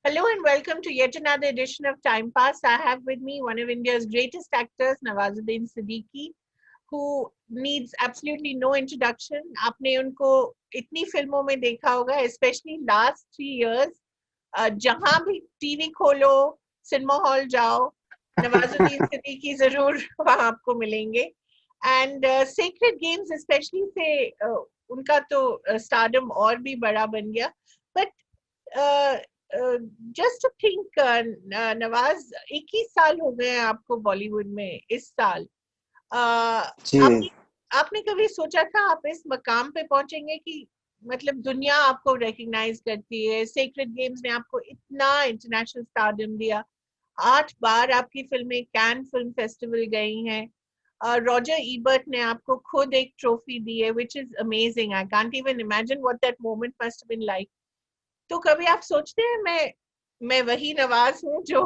Hello and welcome to yet another edition of Time Pass. I have with me one of India's greatest actors, Nawazuddin Siddiqui, who needs absolutely no introduction. आपने उनको इतनी फिल्मों में देखा होगा, especially last 3 years. जहां भी TV खोलो, सिनेमा हॉल जाओ, नवाजुद्दीन सिद्दीकी जरूर वहां आपको मिलेंगे. And Sacred Games especially से उनका तो stardom और भी बड़ा बन गया. But just to think, Nawaz 21 साल हो गए हैं आपको बॉलीवुड में इस साल. आपने आपने कभी सोचा था आप इस मकाम पे पहुंचेंगे कि मतलब दुनिया आपको रिकॉग्नाइज करती है? सेक्रेड गेम्स ने आपको इतना इंटरनेशनल स्टारडम दिया. 8 बार आपकी फिल्में कैन फिल्म फेस्टिवल गई हैं. रॉजर ईबर्ट ने आपको खुद एक ट्रॉफी दी है, which is amazing. I can't even imagine what that moment must been like. तो कभी आप सोचते हैं मैं वही नवाज हूँ जो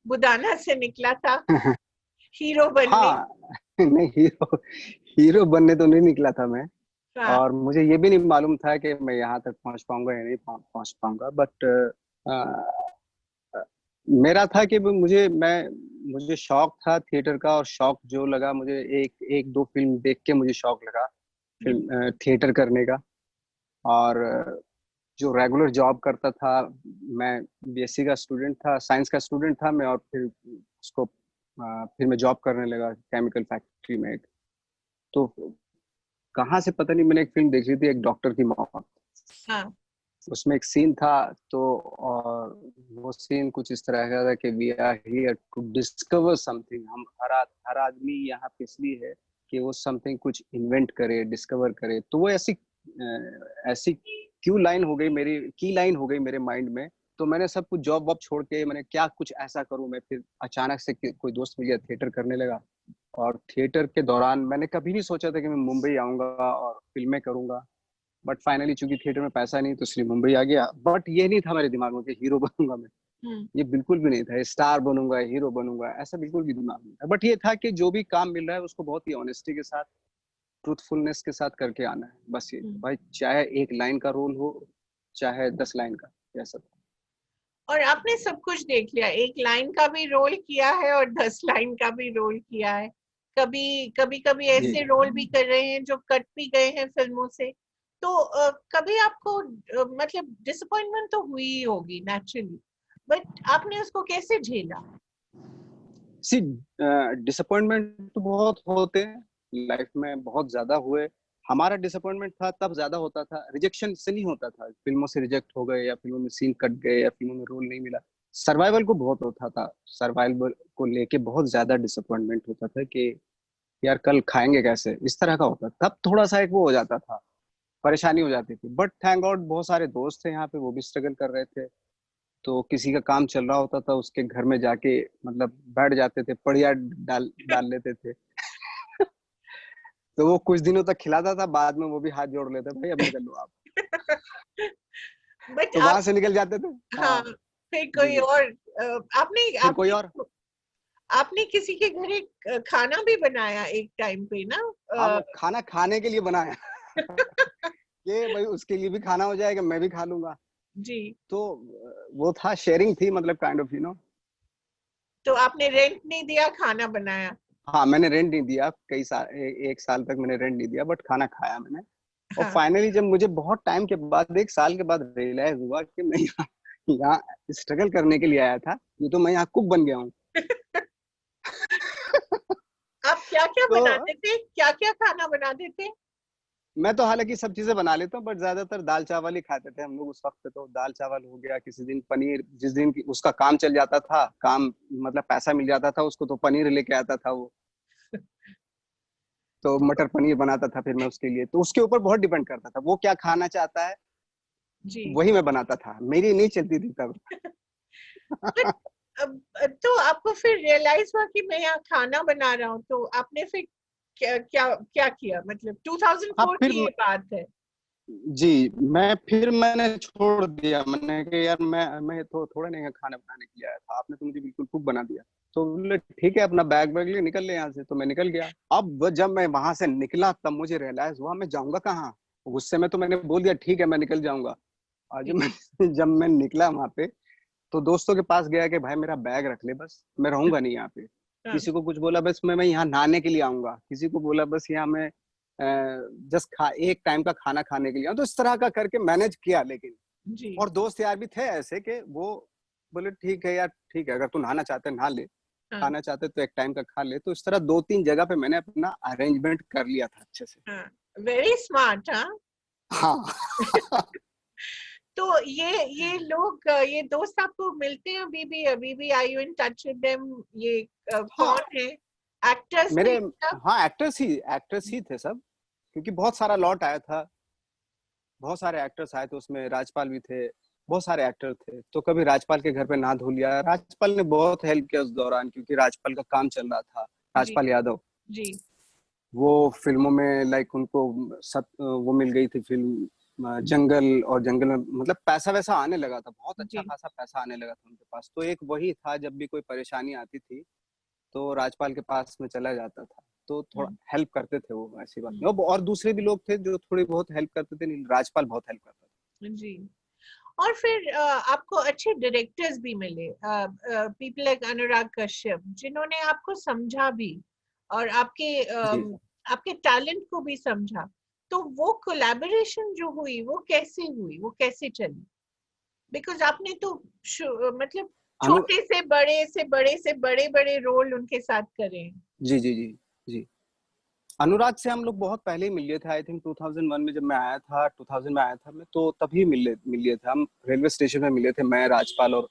बुदाना से निकला था हीरो बनने? हाँ, नहीं, हीरो बनने तो नहीं निकला था मैं. हाँ. और मुझे ये भी नहीं मालूम था कि मैं यहाँ तक पहुँच पाऊंगा या नहीं पहुँच पाऊंगा. बट मेरा था कि मुझे शौक था थिएटर का. और शौक जो लगा मुझे एक दो फिल्म देख के मुझे शौक लगा फिल्म थिएटर करने का. और जो रेगुलर जॉब करता था, मैं बीएससी का स्टूडेंट था, साइंस का स्टूडेंट था मैं. और फिर मैं जॉब करने लगा केमिकल फैक्ट्री में. तो कहाँ से पता नहीं, मैंने एक फिल्म देखी थी, एक डॉक्टर की मौत. हाँ. उसमें एक सीन था, तो और वो सीन कुछ इस तरह का था कि we are here to discover something. हम हर आदमी यहाँ पे इसलिए है कि वो समथिंग कुछ इन्वेंट करे, डिस्कवर करे. तो वो ऐसी की लाइन हो गई मेरे माइंड में. तो मैंने सब कुछ जॉब वॉब छोड़ के मैंने क्या कुछ ऐसा करूं. मैं फिर अचानक से कोई दोस्त मिल गया, थिएटर करने लगा. और थिएटर के दौरान मैंने कभी नहीं सोचा था कि मैं मुंबई आऊंगा और फिल्में करूंगा. बट फाइनली चूंकि थिएटर में पैसा नहीं तो इसलिए मुंबई आ गया. बट ये नहीं था मेरे दिमाग में कि हीरो बनूंगा मैं. ये बिल्कुल भी नहीं था. स्टार बनूंगा, हीरो बनूंगा, ऐसा बिल्कुल भी दिमाग में था. बट ये था कि जो भी काम मिल रहा है उसको बहुत ही ऑनेस्टी के साथ, ट्रूथफुलनेस के साथ करके आना है. बस ये भाई, चाहे 1 लाइन का रोल हो, चाहे 10 लाइन का, ऐसा. और आपने सब कुछ देख लिया. 1 लाइन का भी रोल किया है और 10 लाइन का भी रोल किया है. कभी ऐसे रोल भी कर रहे हैं जो कट भी गए हैं फिल्मों से. तो कभी आपको मतलब डिसअपॉइंटमेंट तो हुई होगी नेचुरली, बट आपने उसको कैसे झेला? डिसअपॉइंटमेंट तो बहुत होते हैं लाइफ में, बहुत ज्यादा हुए. हमारा डिसअपॉइंटमेंट था तब ज्यादा होता था, रिजेक्शन से नहीं होता था. फिल्मों से रिजेक्ट हो गए, या फिल्मों में सीन कट गए, या फिल्मों में रोल नहीं मिला. सर्वाइवल को बहुत होता था. सर्वाइवल को लेके बहुत ज्यादा डिसअपॉइंटमेंट होता था कि यार कल खाएंगे कैसे, इस तरह का होता. तब थोड़ा सा एक वो हो जाता था, परेशानी हो जाती थी. बट थैंक गॉड बहुत सारे दोस्त थे यहाँ पे, वो भी स्ट्रगल कर रहे थे. तो किसी का काम चल रहा होता था, उसके घर में जाके मतलब बैठ जाते थे, बढ़िया डाल लेते थे. तो वो कुछ दिनों तक खिलाता था, बाद में वो भी हाथ जोड़ लेते, भाई अब निकल लो आप. बट तो वहां से निकल जाते थे. हाँ. फिर कोई और फिर कोई और आपने किसी के घर एक खाना भी बनाया एक टाइम पे ना? वो खाना खाने के लिए बनाया कि भाई उसके लिए भी खाना हो जाएगा, मैं भी खा लूंगा जी. तो वो था, शेयरिंग थी, मतलब काइंड ऑफ तो आपने रेंट नहीं दिया, खाना बनाया? हाँ, मैंने रेंट नहीं दिया कई साल, 1 साल तक मैंने रेंट नहीं दिया, बट खाना खाया मैंने. और हाँ. फाइनली जब मुझे बहुत टाइम के बाद, 1 साल के बाद रियलाइज हुआ कि मैं यहाँ स्ट्रगल करने के लिए आया था, ये तो मैं यहाँ कुक बन गया हूँ. आप क्या क्या तो बनाते थे? क्या क्या खाना बनाते थे? मैं तो हालांकि सब चीजें बना लेता हूँ, बट ज्यादातर दाल चावल ही खाते थे हम लोग उस वक्त. तो दाल चावल हो गया, किसी दिन पनीर, जिस दिन उसका काम चल जाता था, काम मतलब पैसा मिल जाता था उसको, तो पनीर लेके आता था वो. तो मटर पनीर बनाता था फिर मैं उसके लिए. तो उसके ऊपर बहुत डिपेंड करता था, वो क्या खाना चाहता है जी. वही मैं बनाता था, मेरी नहीं चलती थी तब. तो आपको फिर रियलाइज हुआ कि मैं यहाँ खाना बना रहा हूँ, तो आपने फिर क्या क्या क्या किया? मतलब 2004 फिर की ये बात है. जी, मैंने छोड़ दिया. मैंने कहा यार मैं तो थोड़ा नहीं खाना बनाने के लिए आया था, आपने तो मुझे बिल्कुल कुक बना दिया. तो बोले ठीक है, अपना बैग ले निकल ले यहाँ से. तो मैं निकल गया. अब जब मैं वहां से निकला तब मुझे रियलाइज हुआ मैं जाऊंगा कहाँ. गुस्से में तो मैंने बोल दिया ठीक है मैं निकल जाऊंगा. और जब मैं निकला वहां पे, तो दोस्तों के पास गया कि भाई मेरा बैग रख ले, बस मैं रहूंगा नहीं यहाँ पे। किसी को कुछ बोला बस मैं यहाँ नहाने के लिए आऊंगा, किसी को बोला बस यहाँ मैं जस्ट एक टाइम का खाना खाने के लिए। तो इस तरह का करके मैनेज किया। लेकिन जी। और दोस्त यार भी थे ऐसे कि वो बोले ठीक है यार, ठीक है, अगर तू नहाना चाहते नहा ले, खाना चाहते तो एक टाइम का खा ले। तो इस तरह 2-3 जगह पे मैंने अपना अरेंजमेंट कर लिया था अच्छे से। Very smart. हाँ। तो ये लोग, ये दोस्त आपको मिलते हैं अभी भी are you in touch with them? ये कौन है? एक्टर्स मेरे थे सब? हाँ, एक्टर्स ही थे सब, क्योंकि बहुत सारा लॉट आया था, बहुत सारे एक्टर्स आए थे उसमें, राजपाल भी थे, बहुत सारे एक्टर थे। तो कभी राजपाल के घर पे नहा धो लिया। राजपाल ने बहुत हेल्प किया उस दौरान, क्योंकि राजपाल का काम चल रहा था, जी राजपाल यादव। जी। वो फिल्मों में लाइक उनको सब वो मिल गई थी फिल्म जंगल, और जंगल में मतलब पैसा वैसा आने लगा था, बहुत अच्छा जी। खासा पैसा आने लगा था उनके पास। तो एक वही था, जब भी कोई परेशानी आती थी तो राजपाल के पास में चला जाता था, तो थोड़ा हेल्प करते थे वो, ऐसी बात नहीं। और दूसरे भी लोग थे जो थोड़ी बहुत हेल्प करते थे, नहीं राजपाल बहुत हेल्प करता था। जी। और फिर आपको अच्छे डायरेक्टर्स भी मिले, पीपल लाइक अनुराग कश्यप, जिन्होंने आपको समझा भी और आपके टैलेंट को भी समझा। तो वो कोलैबोरेशन जो हुई वो कैसे हुई, वो कैसे चली? बिकॉज आपने तो मतलब अनु छोटे से बड़े से बड़े से बड़े बड़े रोल उनके साथ करे हैं। जी जी जी जी। अनुराग से हम लोग बहुत पहले ही मिल लिए थे, आई थिंक 2001 में जब मैं आया था, 2000 में आया था मैं, तो तभी मिल लिए थे हम। रेलवे स्टेशन में मिले थे, मैं, राजपाल और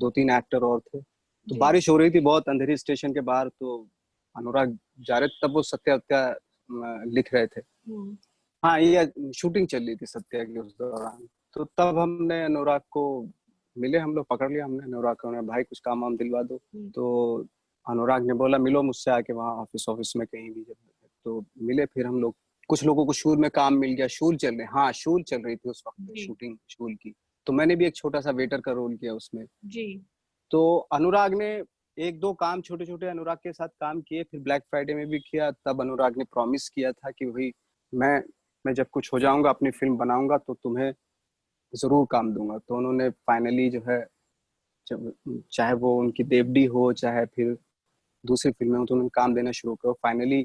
2-3 एक्टर और थे। तो जी। बारिश हो रही थी बहुत, अंधेरी स्टेशन के बाहर। तो अनुराग जा रहे थे, तब वो सत्या सत्या लिख रहे थे। हाँ, ये शूटिंग चल रही थी सत्या की उस दौरान। तो तब हमने अनुराग को मिले, हम लोग पकड़ लिया हमने अनुराग को, भाई कुछ काम वाम दिलवा दो। तो अनुराग ने बोला मिलो मुझसे आके वहाँ ऑफिस में कहीं भी। जब तो मिले, फिर हम लोग, कुछ लोगों को शूल में काम मिल गया, शूल चल रहे, हाँ शूल चल रही थी उस वक्त, शूटिंग शूल की। तो मैंने भी एक छोटा सा वेटर का रोल किया उसमें। जी। तो अनुराग ने 1-2 काम छोटे छोटे अनुराग के साथ काम किए, फिर ब्लैक फ्राइडे में भी किया। तब अनुराग ने प्रॉमिस किया था कि भाई मैं मैं जब कुछ हो जाऊंगा, अपनी फिल्म बनाऊंगा तो तुम्हें जरूर काम दूंगा। तो उन्होंने फाइनली जो है, चाहे वो उनकी देवडी हो, चाहे फिर दूसरी फिल्में हो, तो उन्होंने काम देना शुरू किया। फाइनली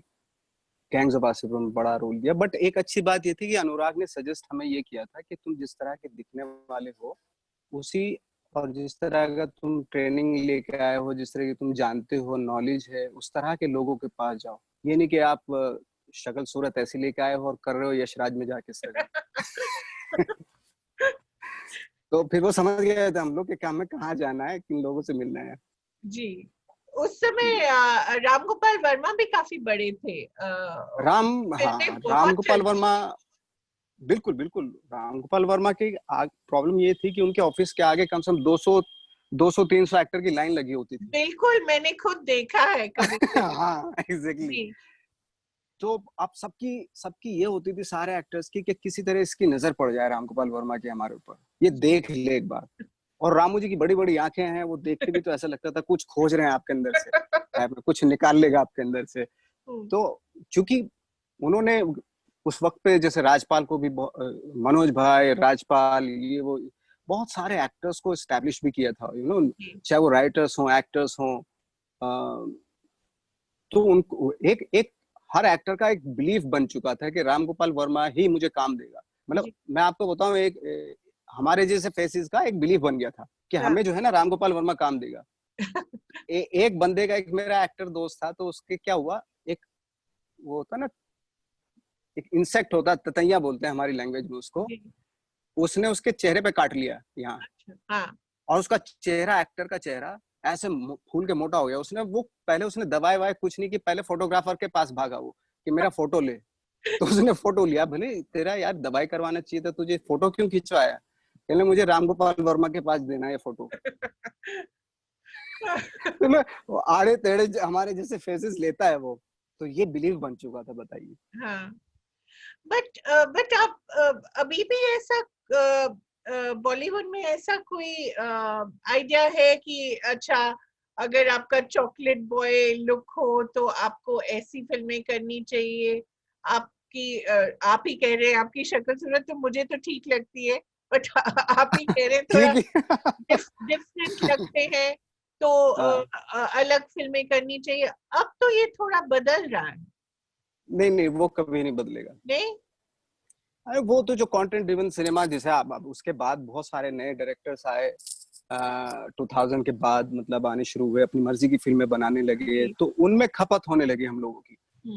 गैंग्स ऑफ वासेपुर में बड़ा रोल दिया। बट एक अच्छी बात ये थी कि अनुराग ने सजेस्ट हमें ये किया था कि तुम जिस तरह के दिखने वाले हो उसी, और जिस तरह का तुम ट्रेनिंग लेके आए हो, जिस तरह की तुम जानते हो, नॉलेज है, उस तरह के लोगों के पास जाओ। ये नहीं कि आप शक्ल सूरत ऐसी लेके आए हो और कर रहे हो यशराज में जाके स्ट्रगल। तो फिर वो समझ गए थे हम लोग कि हमें कहाँ जाना है, किन लोगों से मिलना है। जी। उस समय राम गोपाल वर्मा भी काफी बड़े थे। फिल्में राम बहुत गोपाल चलती वर्मा, थी। बिल्कुल बिल्कुल। राम गोपाल वर्मा की प्रॉब्लम ये थी कि उनके ऑफिस के आगे कम से कम 200-300 एक्टर की लाइन लगी होती थी। बिल्कुल, मैंने खुद देखा है कभी कभी। हाँ एग्जैक्टली। जी। तो अब सबकी सबकी ये होती थी सारे एक्टर्स की कि किसी तरह इसकी नजर पड़ जाए रामगोपाल वर्मा की हमारे ऊपर, ये देख ले एक बार। और रामू जी की बड़ी बड़ी आंखें हैं, वो देख के भी तो ऐसा लगता था कुछ खोज रहे हैं आपके अंदर से, कुछ निकाल लेगा आपके अंदर से। तो चूंकि उन्होंने उस वक्त पे जैसे राजपाल को भी, मनोज भाई, राजपाल, ये वो बहुत सारे एक्टर्स को एस्टैब्लिश भी किया था, चाहे वो राइटर्स हों, एक्टर्स हों। तो उनको एक एक हर एक्टर का एक बिलीफ बन चुका था कि राम गोपाल वर्मा ही मुझे काम देगा। मतलब मैं आपको बताऊं, हमारे जैसे फेसेस का एक बिलीफ बन गया था कि हमें जो है ना राम गोपाल वर्मा काम देगा। एक बंदे का, एक मेरा एक्टर दोस्त था, तो उसके क्या हुआ, एक वो होता ना, एक इंसेक्ट होता, ततैया बोलते हैं हमारी लैंग्वेज में उसको, उसने उसके चेहरे पे काट लिया यहाँ। हाँ। और उसका चेहरा, एक्टर का चेहरा ऐसे फूल के मोटा हो गया। उसने दवाई वाई कुछ नहीं की, पहले फोटोग्राफर के पास भागा वो कि मेरा फोटो ले। तो उसने फोटो लिया, भले तेरा यार दवाई करवाना चाहिए था, तुझे फोटो क्यों खिंचवाया? कहने मुझे रामगोपाल वर्मा के पास देना है फोटो। तो मैं, आड़े टेढ़े हमारे जैसे फेसेस लेता है वो। तो ये बिलीव बन चुका था, बताइए। हाँ। बट आप अभी भी ऐसा बॉलीवुड में ऐसा कोई आइडिया है कि अच्छा, अगर आपका चॉकलेट बॉय लुक हो तो आपको ऐसी फिल्में करनी चाहिए? आप ही कह रहे हैं आपकी शक्ल सूरत तो मुझे तो ठीक लगती है, बट आप ही कह रहे थोड़ा डिफरेंट लगते हैं तो अलग फिल्में करनी चाहिए। अब तो ये थोड़ा बदल रहा है। नहीं नहीं, वो कभी नहीं बदलेगा। नहीं, अरे वो तो जो कंटेंट ड्रिवन सिनेमा, जैसे अब उसके बाद बहुत सारे नए डायरेक्टर्स आए 2000 के बाद, मतलब आने शुरू हुए, अपनी मर्जी की फिल्में बनाने लगे, तो उनमें खपत होने लगी हम लोगों की।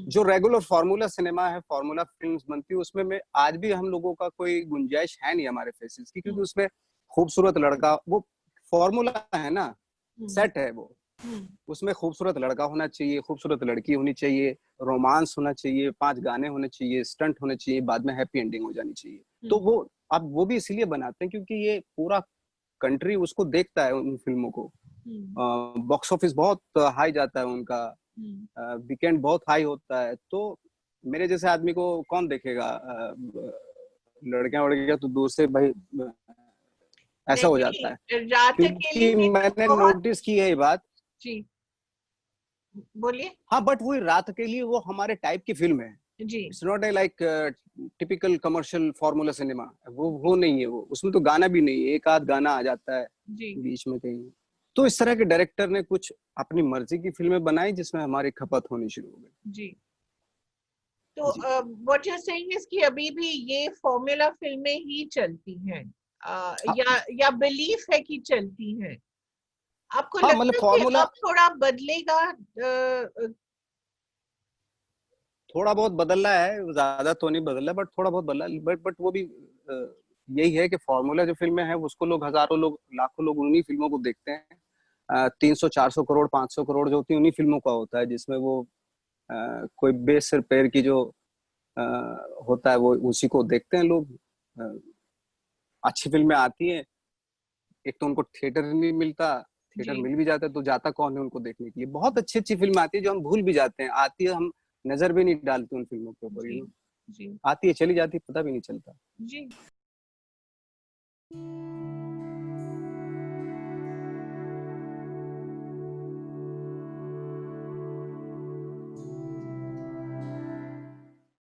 जो रेगुलर फार्मूला सिनेमा है, फार्मूला फिल्म्स बनती है, उसमें में आज भी हम लोगों का कोई गुंजाइश है नहीं हमारे फेसेस की, क्योंकि उसमें खूबसूरत लड़का, वो फॉर्मूला है ना, सेट है वो, उसमें खूबसूरत लड़का होना चाहिए, खूबसूरत लड़की होनी चाहिए, रोमांस होना चाहिए, 5 गाने होने चाहिए, स्टंट होने चाहिए, बाद में हैप्पी एंडिंग हो जानी चाहिए। तो वो अब वो भी इसीलिए बनाते हैं क्योंकि ये पूरा कंट्री उसको देखता है, उन फिल्मों को। बॉक्स ऑफिस बहुत हाई जाता है उनका, वीकेंड बहुत हाई होता है, तो मेरे जैसे आदमी को कौन देखेगा? लड़कियां वड़कियां तो दूर से भाई, ऐसा हो जाता है। रात अकेली क्योंकि में मैंने तो नोटिस की है ये बात। जी बोलिए। हाँ, बट वही रात के लिए वो हमारे टाइप की फिल्म है। जी, it's not a like typical commercial formula cinema, वो नहीं है। वो उसमें तो गाना भी नहीं है, एक आध गाना आ जाता है जी, बीच में कहीं। तो इस तरह के डायरेक्टर ने कुछ अपनी मर्जी की फिल्में बनाई जिसमें हमारी खपत होनी शुरू हो गई। जी। तो what you are saying is कि अभी भी ये फॉर्मूला फिल्में ही चलती हैं, या बिलीफ है कि चलती हैं? आपको हाँ, मतलब लगता है कि फॉर्मूला अब थोड़ा बदलेगा? थोड़ा बहुत बदल रहा है, ज्यादा तो नहीं बदल रहा, बट थोड़ा बहुत बदला। बट वो भी यही है कि फॉर्मूला जो फिल्में हैं उसको लोग, हजारों लोग, लाखों लोग उन्हीं फिल्मों को देखते हैं। 300 400 करोड़ 500 करोड़ जो होती है उन्हीं फिल्मों का होता है, जिसमें वो कोई बेस सिर पैर की जो अ, होता है वो उसी को देखते हैं लोग। अ, अच्छी फिल्में आती हैं, एक तो उनको थिएटर नहीं मिलता, थिएटर जी, मिल भी जाता है तो जाता कौन है उनको देखने के लिए। बहुत अच्छी अच्छी फिल्म आती है जो हम भूल भी जाते हैं, आती है हम नजर भी नहीं डालते उन फिल्मों के ऊपर, जी, यू नो, जी, आती है चली जाती है, पता भी नहीं चलता। जी।